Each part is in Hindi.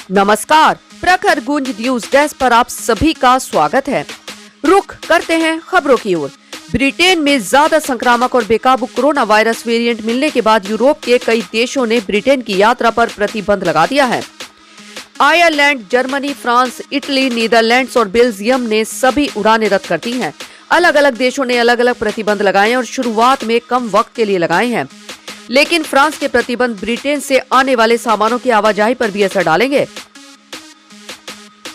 नमस्कार, प्रखर गूंज न्यूज डेस्क पर आप सभी का स्वागत है। रुख करते हैं खबरों की ओर। ब्रिटेन में ज्यादा संक्रामक और बेकाबू कोरोना वायरस वेरिएंट मिलने के बाद यूरोप के कई देशों ने ब्रिटेन की यात्रा पर प्रतिबंध लगा दिया है। Ireland, Germany, France, Italy, Netherlands और बेल्जियम ने सभी उड़ानें रद्द कर दी हैं। अलग अलग देशों ने अलग अलग प्रतिबंध लगाए और शुरुआत में कम वक्त के लिए लगाए हैं, लेकिन फ्रांस के प्रतिबंध ब्रिटेन से आने वाले सामानों की आवाजाही पर भी असर डालेंगे।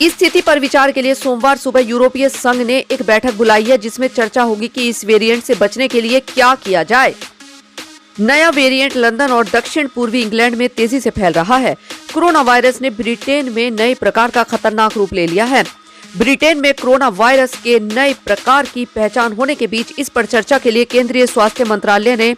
इस स्थिति पर विचार के लिए सोमवार सुबह यूरोपीय संघ ने एक बैठक बुलाई है, जिसमें चर्चा होगी कि इस वेरिएंट से बचने के लिए क्या किया जाए। नया वेरिएंट लंदन और दक्षिण पूर्वी इंग्लैंड में तेजी से फैल रहा है। कोरोना वायरस ने ब्रिटेन में नए प्रकार का खतरनाक रूप ले लिया है। ब्रिटेन में कोरोना वायरस के नए प्रकार की पहचान होने के बीच इस पर चर्चा के लिए केंद्रीय स्वास्थ्य मंत्रालय ने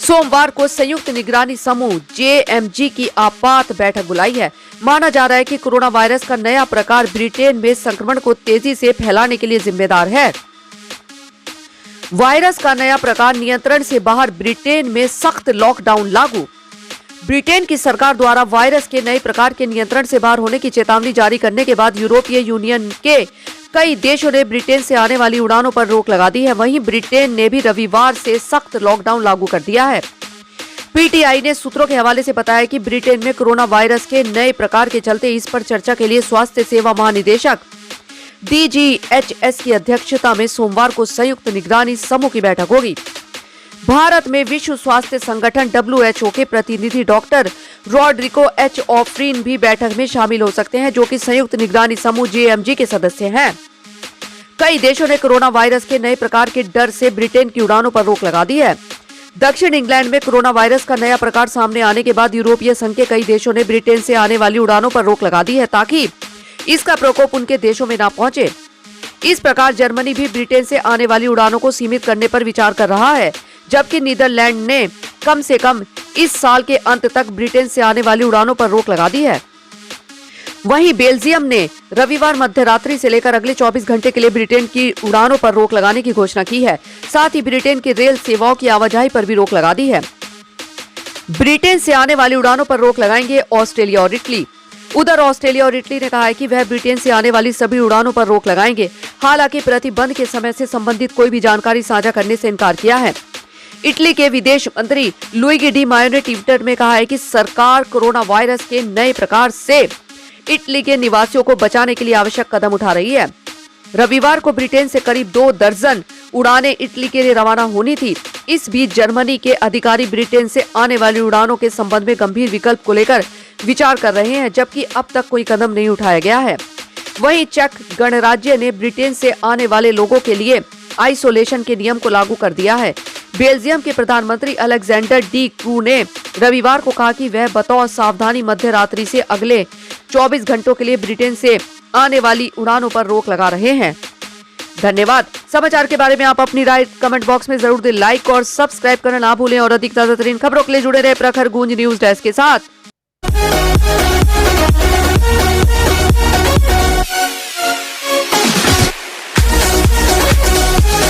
सोमवार को संयुक्त निगरानी समूह JMG की आपात बैठक बुलाई है। माना जा रहा है कि कोरोना वायरस का नया प्रकार ब्रिटेन में संक्रमण को तेजी से फैलाने के लिए जिम्मेदार है। वायरस का नया प्रकार नियंत्रण से बाहर, ब्रिटेन में सख्त लॉकडाउन लागू। ब्रिटेन की सरकार द्वारा वायरस के नए प्रकार के नियंत्रण से बाहर होने की चेतावनी जारी करने के बाद यूरोपीय यूनियन के कई देशों ने ब्रिटेन से आने वाली उड़ानों पर रोक लगा दी है। वहीं ब्रिटेन ने भी रविवार से सख्त लॉकडाउन लागू कर दिया है। PTI ने सूत्रों के हवाले से बताया कि ब्रिटेन में कोरोना वायरस के नए प्रकार के चलते इस पर चर्चा के लिए स्वास्थ्य सेवा महानिदेशक DGHS की अध्यक्षता में सोमवार को संयुक्त निगरानी समूह की बैठक होगी। भारत में विश्व स्वास्थ्य संगठन WHO के प्रतिनिधि डॉक्टर रॉड्रिको H. ऑफ्रीन भी बैठक में शामिल हो सकते हैं, जो कि संयुक्त निगरानी समूह JMG के सदस्य हैं। कई देशों ने कोरोना वायरस के नए प्रकार के डर से ब्रिटेन की उड़ानों पर रोक लगा दी है। दक्षिण इंग्लैंड में कोरोना वायरस का नया प्रकार सामने आने के बाद यूरोपीय संघ के कई देशों ने ब्रिटेन से आने वाली उड़ानों पर रोक लगा दी है, ताकि इसका प्रकोप उनके देशों में न पहुंचे। इस प्रकार जर्मनी भी ब्रिटेन से आने वाली उड़ानों को सीमित करने पर विचार कर रहा है, जबकि नीदरलैंड ने कम से कम इस साल के अंत तक ब्रिटेन से आने वाली उड़ानों पर रोक लगा दी है। वहीं बेल्जियम ने रविवार मध्यरात्रि से लेकर अगले 24 घंटे के लिए ब्रिटेन की उड़ानों पर रोक लगाने की घोषणा की है। साथ ही ब्रिटेन की रेल सेवाओं की आवाजाही पर भी रोक लगा दी है। ब्रिटेन से आने वाली उड़ानों पर रोक लगाएंगे ऑस्ट्रेलिया और इटली। उधर ऑस्ट्रेलिया और इटली ने कहा है कि वह ब्रिटेन से आने वाली सभी उड़ानों पर रोक लगाएंगे। हालांकि प्रतिबंध के समय से संबंधित कोई भी जानकारी साझा करने से इनकार किया है। इटली के विदेश मंत्री लुइगी डी मायो ने ट्विटर में कहा है कि सरकार कोरोना वायरस के नए प्रकार से इटली के निवासियों को बचाने के लिए आवश्यक कदम उठा रही है। रविवार को ब्रिटेन से करीब 2 दर्जन उड़ानें इटली के लिए रवाना होनी थी। इस बीच जर्मनी के अधिकारी ब्रिटेन से आने वाली उड़ानों के संबंध में गंभीर विकल्प को लेकर विचार कर रहे हैं, जबकि अब तक कोई कदम नहीं उठाया गया है। वहीं चेक गणराज्य ने ब्रिटेन से आने वाले लोगों के लिए आइसोलेशन के नियम को लागू कर दिया है। बेल्जियम के प्रधानमंत्री अलेक्जेंडर डी क्रू ने रविवार को कहा कि वह बतौर सावधानी मध्यरात्रि से अगले 24 घंटों के लिए ब्रिटेन से आने वाली उड़ानों पर रोक लगा रहे हैं। धन्यवाद। समाचार के बारे में आप अपनी राय कमेंट बॉक्स में जरूर दें। लाइक और सब्सक्राइब करना ना भूलें और अधिक ताजा तरीन खबरों के लिए जुड़े रहे प्रखर गूंज न्यूज डेस्क के साथ।